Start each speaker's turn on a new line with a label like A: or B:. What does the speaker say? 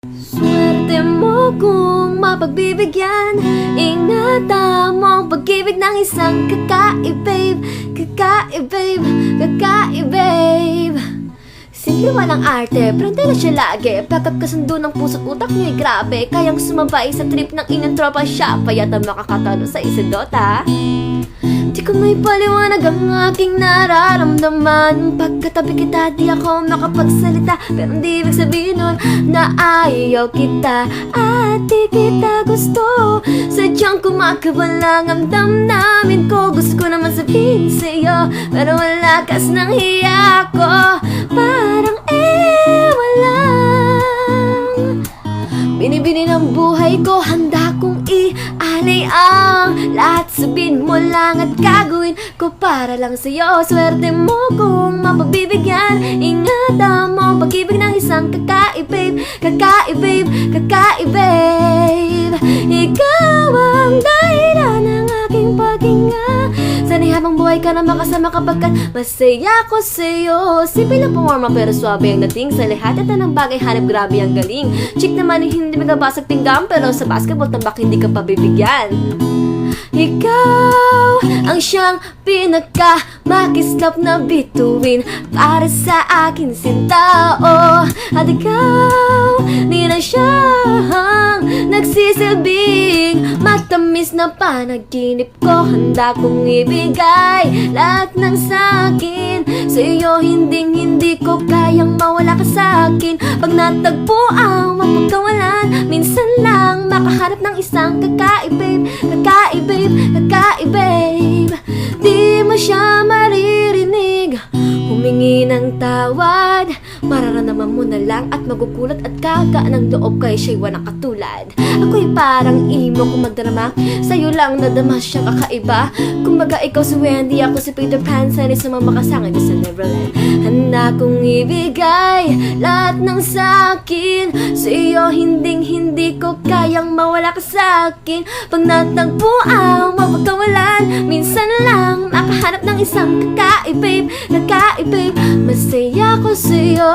A: Swerte mo kung mapagbibigyan. Ingatan mo ang pag-ibig ng isang kakaibig. Kakaibig, kakaibig. Simple walang arte, pero hindi na siya lagi. Pagkakasundo ng puso't utak niyo'y grabe. Kayang sumabay sa trip ng inyong tropa siya. Payat ang makakatalo sa Isidota. Di ko may paliwanag ang aking nararamdaman. Pagkatabi kita, di ako makapagsalita. Pero hindi ibig sabihin nun na ayaw kita at di kita gusto. Sadyang kumakabalang ang damdamin ko. Gusto ko naman sabihin sa'yo, pero wala kas nang hiya ko. Parang ewan lang. Binibini ng buhay ko, handa kong ialay ang lahat. Sabihin mo lang at gagawin ko para lang sa'yo. Swerte mo kung mapagbibigyan. Ingatan mo ang pag-ibig ng isang kakaibig. Kakaibig, kakaibig. Ikaw ang dahilan ng aking paghinga. Sana'y habang buhay ka na makasama kapagkat masaya ko sa'yo. Simple lang pumarma pero swabe ang dating. Sa lahat at ng bagay hanap grabe ang galing. Chick naman hindi magabasag pinggan, pero sa basketball tambak hindi ka pabibigyan. Ikaw ang siyang pinaka-makislap na bituin para sa akin sinta, oh. At ikaw, di na siyang nagsisilbing matamis na panaginip ko. Handa kong ibigay lahat ng sakin sa'yo, hindi ko kayang mawala ka sa'kin. Pag natagpo ang mapagkawalan, minsan lang makahanap ng isang kakaibig. Kakaibig, kakaibig. Di mo siya maririnig humingi ng tawad. Mararamdaman mo na lang at magugulat at kagaan ng loob kay siya'y walang katulad. Ako'y parang imo kung magdrama, sa'yo lang nadama siyang kakaiba. Kumbaga ikaw si Wendy, ako si Peter Pan. Sana'y sumamakasangin sa Neverland. Handa kong ibigay lahat ng sakin sa'yo, hindi ko kayang mawala ka sa'kin. Pag natagpo ang mapagkawalan, minsan lang makahanap ng isang kakaibig. Kakaibig, masaya ko sa'yo.